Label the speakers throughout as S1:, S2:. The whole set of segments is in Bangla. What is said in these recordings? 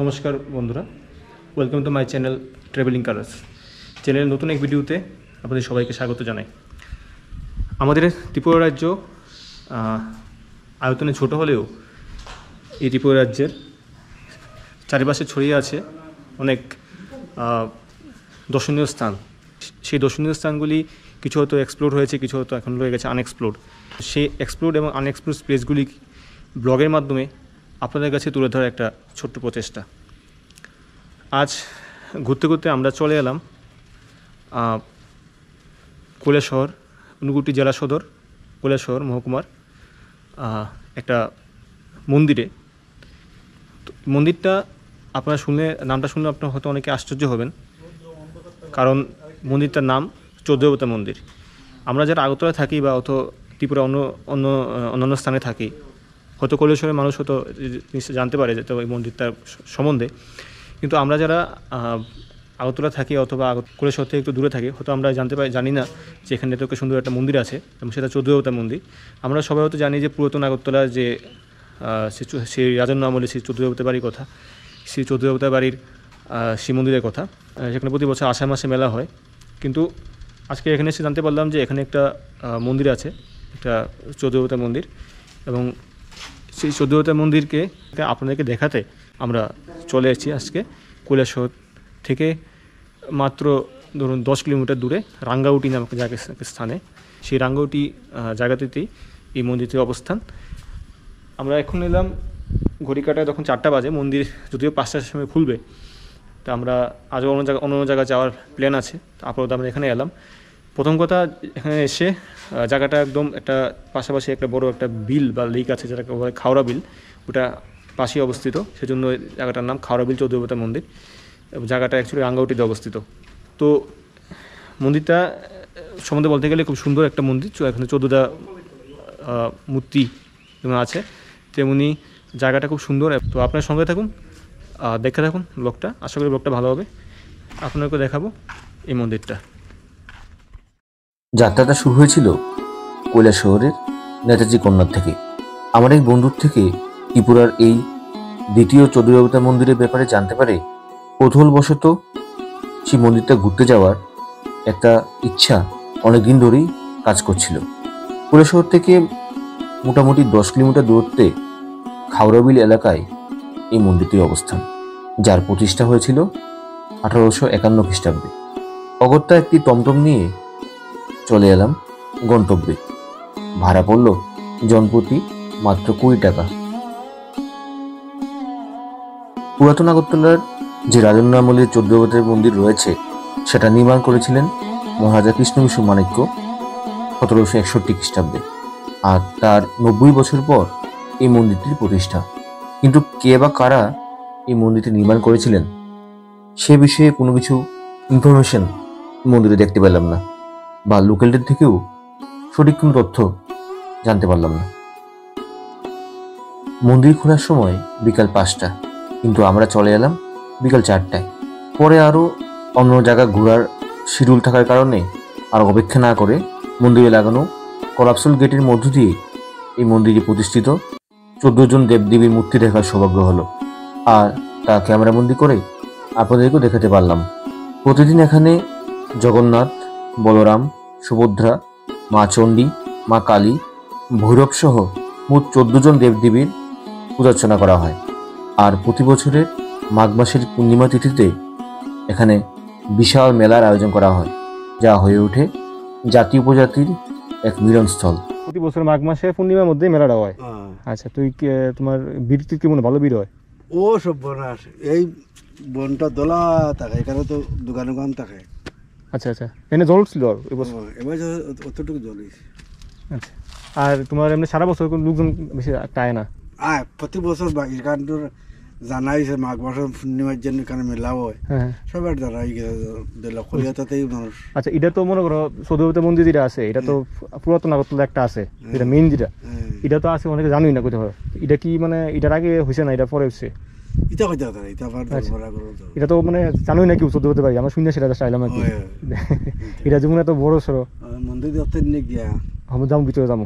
S1: নমস্কার বন্ধুরা, welcome to my channel travelling colours. চ্যানেলের নতুন এক ভিডিওতে আপনাদের সবাইকে স্বাগত জানাই। আমাদের ত্রিপুরা রাজ্য আয়তনে ছোট হলেও এই ত্রিপুরা রাজ্যের চারিপাশে ছড়িয়ে আছে অনেক দর্শনীয় স্থান। সেই দর্শনীয় স্থানগুলি কিছু হয়তো এক্সপ্লোর হয়েছে, কিছু হয়তো এখন রয়ে গেছে আনএক্সপ্লোর্ড। সেই এক্সপ্লোর্ড এবং আনএক্সপ্লোর্ড স্পেসগুলি ব্লগের মাধ্যমে আপনাদের কাছে তুলে ধরার একটা ছোট্ট প্রচেষ্টা। আজ ঘুরতে ঘুরতে আমরা চলে এলাম কৈলাসহর, ঊনকোটি জেলা সদর কৈলাসহর মহকুমার একটা মন্দিরে। মন্দিরটা আপনারা নামটা শুনলে আপনারা হয়তো অনেকে আশ্চর্য হবেন, কারণ মন্দিরটার নাম চৌদ্দবতা মন্দির। আমরা যারা আগরতলায় থাকি বা অত ত্রিপুরা অন্যান্য স্থানে থাকি, হয়তো কৈলাসহরের মানুষ হয়তো নিশ্চয় জানতে পারে যে এই মন্দিরটার সম্বন্ধে, কিন্তু আমরা যারা আগরতলা থাকি অথবা কৈলাসহর থেকে একটু দূরে থাকি, হয়তো আমরা জানি না যে এখানে এত সুন্দর একটা মন্দির আছে এবং সেটা চৌদ্দবতা মন্দির। আমরা সবাই হয়তো জানি যে পুরাতন আগরতলার যে সেই রাজন্য আমলে সেই চৌদ্দবতা বাড়ির কথা, সেই চৌদ্দবতা বাড়ির সেই মন্দিরের কথা, সেখানে প্রতি বছর আষাঢ় মাসে মেলা হয়। কিন্তু আজকে এখানে এসে জানতে পারলাম যে এখানে একটা মন্দির আছে, একটা চৌদ্দবতা মন্দির, এবং সেই চৌদ্দবতা মন্দিরকে আপনাদেরকে দেখাতে আমরা চলে এসেছি আজকে কৈলাসহর থেকে মাত্র ধরুন 10 কিলোমিটার দূরে রাঙ্গাউটি নামক স্থানে। সেই রাঙ্গাউটি জায়গাটিতেই এই মন্দিরটির অবস্থান। আমরা এখন এলাম, ঘড়ি কাটায় তখন 4টা বাজে, মন্দির যদিও 5টার সময় খুলবে। তা আমরা আজও অন্য জায়গায় যাওয়ার প্ল্যান আছে, আপাতত আমরা এখানে এলাম। প্রথম কথা, এখানে এসে জায়গাটা একদম একটা পাশাপাশি একটা বড় একটা বিল বা লেক আছে, যেটাকে বলে খাওড়া বিল, ওটা পাশেই অবস্থিত। সেজন্য জায়গাটার নাম খাওড়া বিল চৌদ্দবতা মন্দির, এবং জায়গাটা অ্যাকচুয়ালি রাঙ্গাউটিতে অবস্থিত। তো মন্দিরটা সম্বন্ধে বলতে গেলে খুব সুন্দর একটা মন্দির। এখানে 14টা মূর্তি যেমন আছে, তেমনি জায়গাটা খুব সুন্দর। তো আপনার সঙ্গে থাকুন, দেখতে থাকুন ব্লগটা। আশা করি ব্লগটা ভালো হবে। আপনাকে দেখাবো এই মন্দিরটা।
S2: যাত্রাটা শুরু হয়েছিল কৈলাসহরের নেতাজি কন্যার থেকে। আমার এক বন্ধুর থেকে ত্রিপুরার এই দ্বিতীয় চৌদ্দবতা মন্দিরের ব্যাপারে জানতে পারে কৌতূহলবশত সেই মন্দিরটা ঘুরতে যাওয়ার একটা ইচ্ছা অনেকদিন ধরেই কাজ করছিল। কৈলাসহর থেকে মোটামুটি 10 কিলোমিটার দূরত্বে খাওড়াবিল এলাকায় এই মন্দিরটির অবস্থান, যার প্রতিষ্ঠা হয়েছিল 1851 খ্রিস্টাব্দে। অগত্যা একটি টমটম নিয়ে চলে এলাম গন্তব্যে। ভাড়া পড়ল জনপ্রতি মাত্র 20 টাকা। পুরাতন আগরতলার যে রাজন্য আমলের চৌদ্দবতার মন্দির রয়েছে, সেটা নির্মাণ করেছিলেন মহারাজা কৃষ্ণবিষ্ণু মাণিক্য 1761 খ্রিস্টাব্দে। আর তার 90 বছর পর এই মন্দিরটির প্রতিষ্ঠা। কিন্তু কে বা কারা এই মন্দিরটি নির্মাণ করেছিলেন সে বিষয়ে কোনো কিছু ইনফরমেশন মন্দিরে দেখতে পেলাম না, বা লোকালদের থেকেও সঠিক কোনো তথ্য জানতে পারলাম না। মন্দির খোলার সময় বিকাল 5টা, কিন্তু আমরা চলে এলাম বিকাল 4টায়। পরে আরও অন্য জায়গা ঘোরার শিডিউল থাকার কারণে আর অপেক্ষা না করে মন্দিরে লাগানো কলাপসল গেটের মধ্য দিয়ে এই মন্দিরে প্রতিষ্ঠিত 14 জন দেবদেবীর মূর্তি দেখার সৌভাগ্য হলো, আর তা ক্যামেরাবন্দি করে আপনাদেরকেও দেখাতে পারলাম। প্রতিদিন এখানে জগন্নাথ, বলরাম, সুভদ্রা, মা চণ্ডী, মা কালী, ভৈরব সহ মোট 14 জন দেবদেবীর পূজার্চনা করা হয়। আর প্রতি বছরের মাঘ মাসের পূর্ণিমা তিথিতে এখানে বিশাল মেলার আয়োজন করা হয়, যা হয়ে ওঠে জাতি উপজাতির এক মিলনস্থল।
S1: প্রতি বছর মাঘ মাসে পূর্ণিমার মধ্যে মেলাটা হয়। আচ্ছা, তোমার ভিড় কি মনে ভালো ভিড় হয়?
S3: ও সব বনাস এই বনটা দোলা থাকে, এখানে তো দোকান থাকে।
S1: আচ্ছা আচ্ছা, এনে জল ছিল এবার
S3: অতটুকু জল।
S1: আচ্ছা, আর তোমার এমনি সারা বছর লোকজন বেশি টায় না?
S3: প্রতি বছর এখানটার জানাইছে মাঘ মাসের পূর্ণিমার জন্য এখানে মেলা হয়। সবার জানাই কলিকাতাতেই মানুষ।
S1: আচ্ছা, এটা তো মনে করো চৌদ্দবতা মন্দির যেটা আছে, এটা তো পুরাতন আগরতলা একটা আছে, যেটা মেইন যেটা, এটা তো আছে, অনেকে জানোই না কোথাও। এটা কি মানে এটার আগে হয়েছে না এটা পরে হচ্ছে? এটা তো মানে জানোই না কেউ চৌদ্দবতা বাড়ি, আমরা শুনি সেটা চাইলাম আর কি। এটা যেমন এত বড় সড়ো
S3: মন্দির গিয়া
S1: আমরা যাবো, ভিতরে যাবো।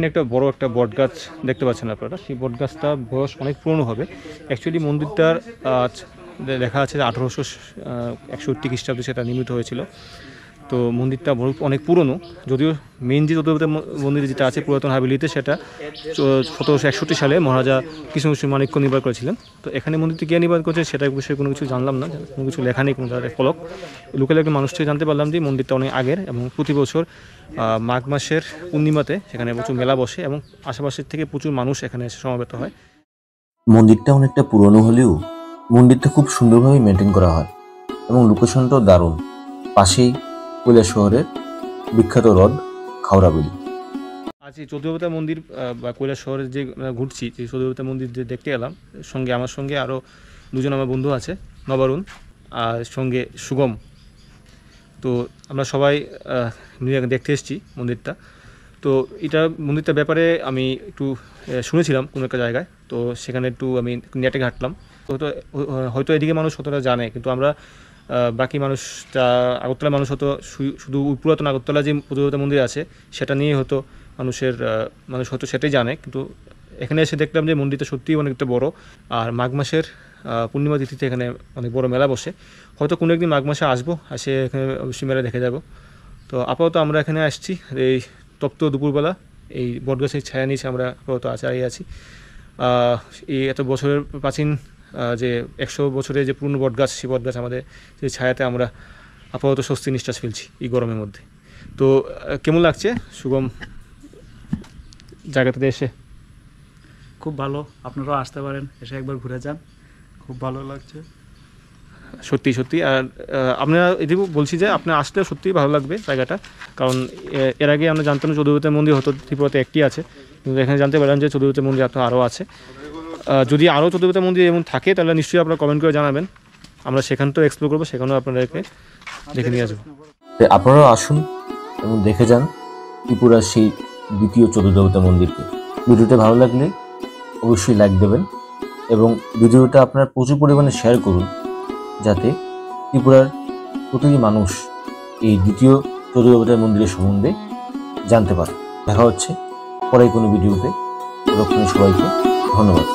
S1: এখানে একটা বড় একটা বট গাছ দেখতে পাচ্ছেন আপনারা। সেই বট গাছটা বয়স অনেক পুরনো হবে। অ্যাকচুয়ালি মন্দিরটার দেখা আছে যে 1861 খ্রিস্টাব্দে সেটা নির্মিত হয়েছিল। তো মন্দিরটা অনেক পুরনো, যদিও মেন যে চতুর্দেবতা মন্দির যেটা আছে পুরাতন হাভেলিতে, সেটা 1761 সালে মহারাজা কৃষ্ণকৃষ্ণ মাণিক্য নির্মাণ করেছিলেন। তো এখানে মন্দিরটি কে নির্মাণ করেছে সেটা বিষয়ে কোনো কিছু জানলাম না, কোনো কিছু লেখা নেই, কোনো ফলক। লোকাল একটা মানুষ থেকে জানতে পারলাম যে মন্দিরটা অনেক আগের এবং প্রতি বছর মাঘ মাসের পূর্ণিমাতে সেখানে প্রচুর মেলা বসে এবং আশেপাশের থেকে প্রচুর মানুষ এখানে এসে সমবেত হয়।
S2: মন্দিরটা অনেকটা পুরনো হলেও মন্দিরটা খুব সুন্দরভাবে মেনটেন করা হয় এবং লোকেশনটাও দারুণ। পাশেই কৈলাসহরের বিখ্যাত হ্রদ খাওড়াবিল।
S1: আজ এই চৌদ্দবতা মন্দির বা কৈলাসহরে যে ঘুরছি, যে চৌদ্দবতা মন্দির যে দেখতে এলাম, আমার সঙ্গে আরও দুজন আমার বন্ধু আছে, নবারুণ আর সঙ্গে সুগম। তো আমরা সবাই দেখতে এসেছি মন্দিরটা। তো মন্দিরটার ব্যাপারে আমি একটু শুনেছিলাম কোনো একটা জায়গায়, তো সেখানে একটু আমি নেটে ঘাঁটলাম। হয়তো এদিকে মানুষ অতটা জানে, কিন্তু আমরা বাকি মানুষ আগরতলা মানুষ হয়তো শুধু পুরাতন আগরতলা যে চৌদ্দবতা মন্দির আছে সেটা নিয়ে হয়তো মানুষ হয়তো সেটাই জানে। কিন্তু এখানে এসে দেখলাম যে মন্দিরটা সত্যিই অনেকটা বড়। আর মাঘ মাসের পূর্ণিমা তিথিতে এখানে অনেক বড় মেলা বসে। হয়তো কোনো একদিন মাঘ মাসে আসবো, এসে এখানে অবশ্যই মেলা দেখে যাব। তো আপাতত আমরা এখানে আসছি এই তপ্ত দুপুরবেলা, এই বটগাছের ছায়া নিচে আমরা আপাতত দাঁড়িয়ে আছি। এই এত বছরের প্রাচীন যে 100 বছরের যে পুরনো বটগাছ, সেই বটগাছ আমাদের সেই ছায়াতে আমরা আপাতত স্বস্তি নিঃশ্বাস ফেলছি এই গরমের মধ্যে। তো কেমন লাগছে সুগম জায়গাটাতে এসে?
S4: খুব ভালো, আপনারাও আসতে পারেন, এসে একবার ঘুরে যান, খুব ভালো লাগছে
S1: সত্যি। আর আপনারা এটি বলছি যে আপনার আসলে সত্যিই ভালো লাগবে জায়গাটা, কারণ এর আগে আমরা জানতাম না চৌদ্দবতা মন্দির হয়তো ত্রিপুরাতে একটি আছে, কিন্তু এখানে জানতে পারলাম যে চৌদ্দবতা মন্দির আরও আছে। যদি আরও চৌদ্দবতা মন্দির এমন থাকে তাহলে নিশ্চয়ই আপনারা কমেন্ট করে জানাবেন, আমরা সেখানটাও এক্সপ্লোর করবো, সেখানেও আপনাদেরকে দেখে নিয়ে আসবো।
S2: আপনারাও আসুন এবং দেখে যান ত্রিপুরার সেই দ্বিতীয় চতুর্দেবতা মন্দিরকে। ভিডিওটা ভালো লাগলে অবশ্যই লাইক দেবেন এবং ভিডিওটা আপনার প্রচুর পরিমাণে শেয়ার করুন, যাতে ত্রিপুরার প্রতিটি মানুষ এই দ্বিতীয় চতুর্দেবতা মন্দিরের সম্বন্ধে জানতে পারে। দেখা হচ্ছে পরে কোনো ভিডিওতে। ততক্ষণে সবাইকে ধন্যবাদ।